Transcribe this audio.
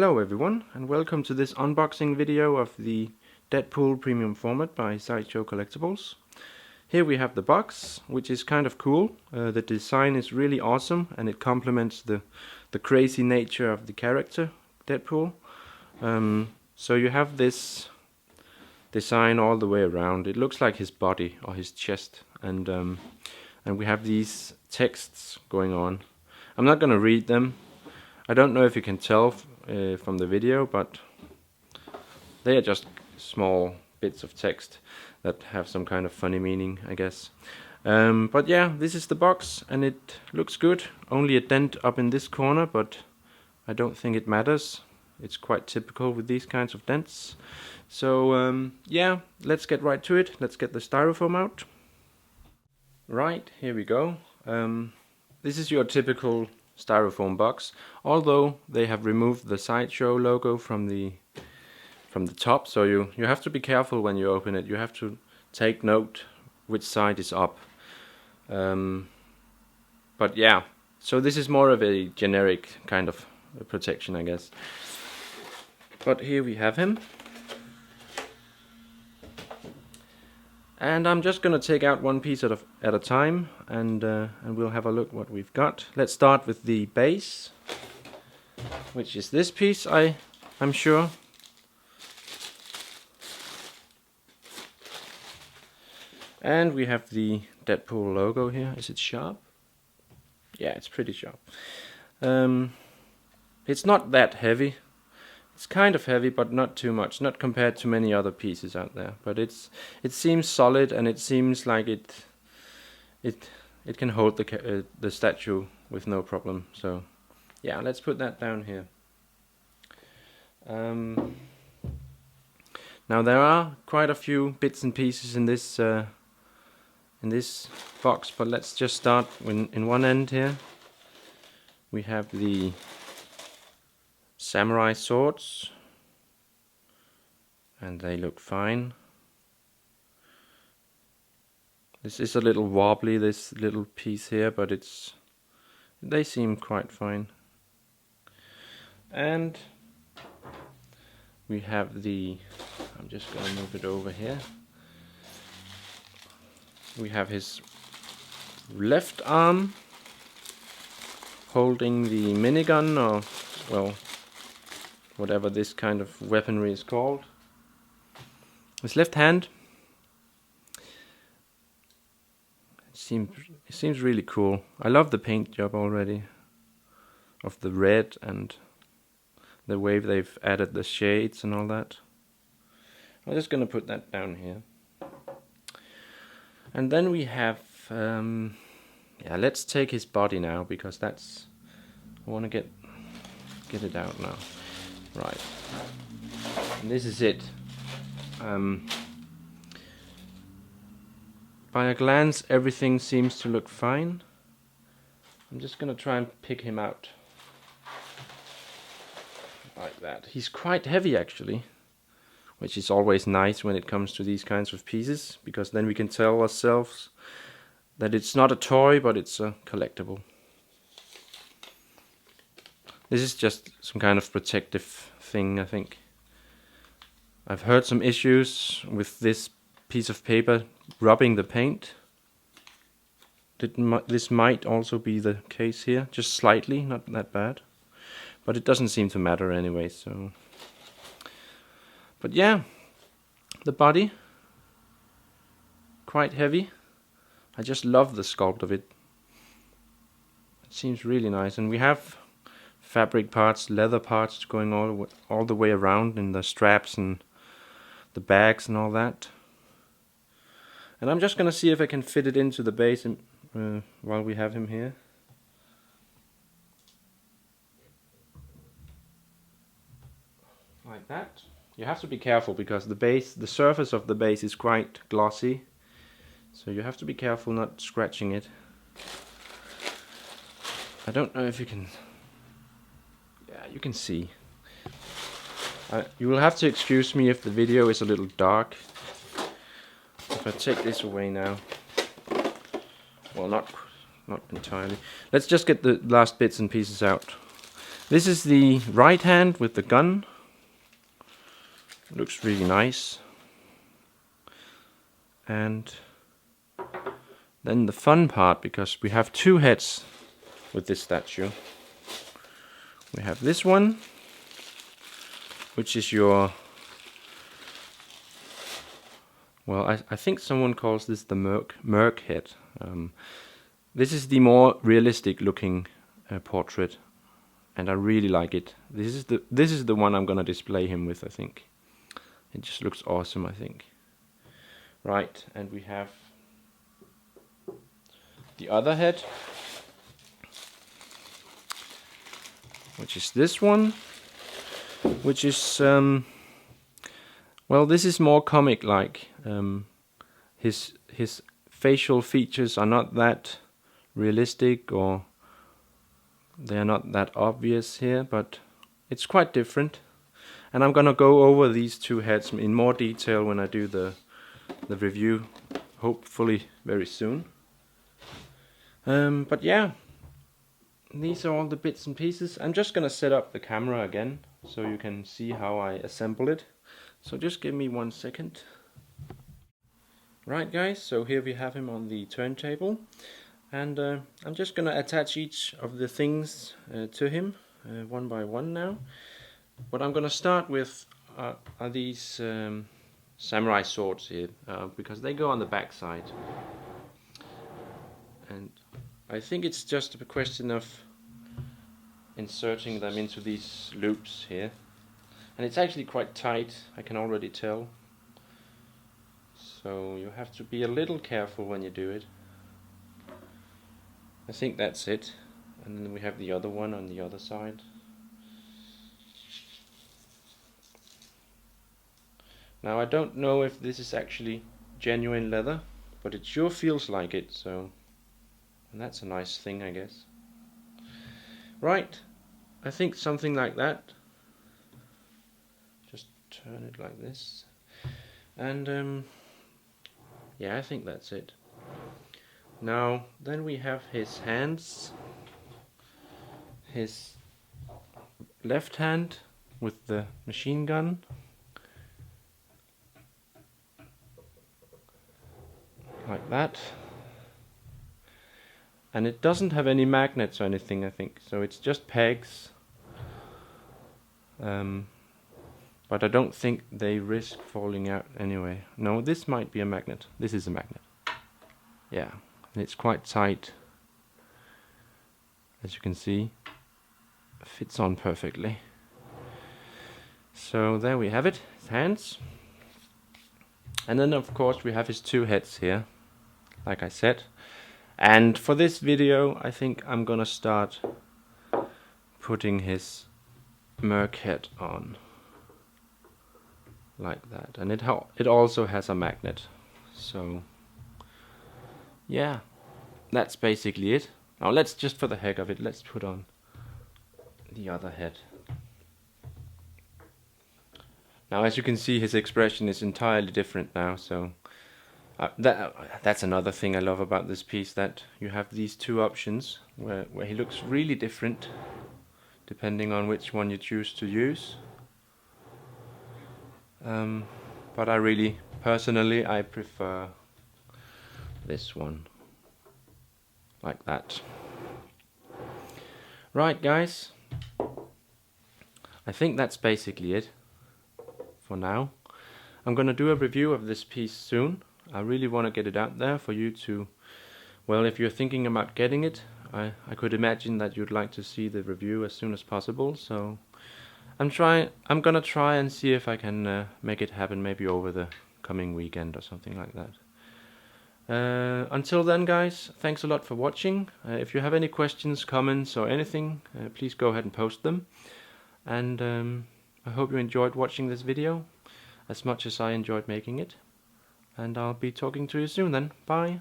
Hello everyone, and welcome to this unboxing video of the Deadpool Premium Format by Sideshow Collectibles. Here we have the box, which is kind of cool. The design is really awesome and it complements the crazy nature of the character, Deadpool. So you have this design all the way around. It looks like his body or his chest, and we have these texts going on. I'm not going to read them. I don't know if you can tell from the video, but they are just small bits of text that have some kind of funny meaning, I guess. But yeah, this is the box and it looks good. Only a dent up in this corner, but I don't think it matters. It's quite typical with these kinds of dents. So yeah, let's get right to it. Let's get the styrofoam out. Right, here we go. This is your typical styrofoam box, although they have removed the Sideshow logo from the top, so you have to be careful when you open it. You have to take note which side is up. But yeah, so this is more of a generic kind of protection, I guess. But here we have him. And I'm just going to take out one piece at a time, and we'll have a look what we've got. Let's start with the base, which is this piece, I'm sure. And we have the Deadpool logo here. Is it sharp? Yeah, it's pretty sharp. It's not that heavy. It's kind of heavy, but not too much. Not compared to many other pieces out there. But it seems solid, and it seems like it can hold the statue with no problem. So yeah, let's put that down here. Now there are quite a few bits and pieces in this box, but let's just start in one end here. We have the samurai swords, and they look fine. This is a little wobbly, this little piece here, but they seem quite fine. And we have I'm just going to move it over here. We have his left arm holding the minigun, or well, whatever this kind of weaponry is called. His left hand. It seems really cool. I love the paint job already of the red and the way they've added the shades and all that. I'm just gonna put that down here. And then we have yeah, let's take his body now, because I want to get it out now. Right, and this is it. By a glance, everything seems to look fine. I'm just gonna try and pick him out like that. He's quite heavy actually, which is always nice when it comes to these kinds of pieces, because then we can tell ourselves that it's not a toy, but it's a collectible. This is just some kind of protective thing, I think. I've heard some issues with this piece of paper rubbing the paint. This might also be the case here, just slightly, not that bad. But it doesn't seem to matter anyway, so... But yeah, the body, quite heavy. I just love the sculpt of it. It seems really nice, and we have fabric parts, leather parts going all the way around in the straps and the bags and all that. And I'm just gonna see if I can fit it into the base while we have him here. Like that. You have to be careful because the surface of the base is quite glossy, so you have to be careful not scratching it. I don't know if you can... Yeah, you can see. You will have to excuse me if the video is a little dark. If I take this away now... Well, not entirely. Let's just get the last bits and pieces out. This is the right hand with the gun. Looks really nice. And then the fun part, because we have two heads with this statue. We have this one, which is your, well, I think someone calls this the Merc head. This is the more realistic looking portrait, and I really like it. This is the one I'm gonna display him with, I think. It just looks awesome, I think. Right, and we have the other head, which is this one, which is well, this is more comic-like. His facial features are not that realistic, or they are not that obvious here, but it's quite different. And I'm gonna go over these two heads in more detail when I do the review, hopefully very soon. But yeah, these are all the bits and pieces. I'm just gonna set up the camera again so you can see how I assemble it. So just give me 1 second. Right guys, so here we have him on the turntable, and I'm just gonna attach each of the things to him one by one now. What I'm gonna start with are these samurai swords here, because they go on the back side, and I think it's just a question of inserting them into these loops here, and it's actually quite tight, I can already tell, so you have to be a little careful when you do it. I think that's it, and then we have the other one on the other side. Now I don't know if this is actually genuine leather, but it sure feels like it, so, and that's a nice thing, I guess. Right, I think something like that. Just turn it like this, and yeah, I think that's it. Now then we have his hands, his left hand with the machine gun, like that, and it doesn't have any magnets or anything, I think, so it's just pegs, but I don't think they risk falling out anyway. No, this might be a magnet. This is a magnet. Yeah, and it's quite tight, as you can see. It fits on perfectly. So there we have it, his hands. And then of course we have his two heads here, like I said. And for this video I think I'm gonna start putting his Merc head on, like that. And it also has a magnet. So yeah, that's basically it. Now let's, just for the heck of it, let's put on the other head. Now as you can see, his expression is entirely different now, so that's another thing I love about this piece, that you have these two options where he looks really different depending on which one you choose to use. But I really, personally, I prefer this one, like that. Right guys, I think that's basically it for now. I'm gonna do a review of this piece soon. I really want to get it out there for you to, well, if you're thinking about getting it, I could imagine that you'd like to see the review as soon as possible, so I'm gonna try and see if I can make it happen, maybe over the coming weekend or something like that. Until then guys, thanks a lot for watching. If you have any questions, comments or anything, please go ahead and post them. And I hope you enjoyed watching this video as much as I enjoyed making it. And I'll be talking to you soon then. Bye.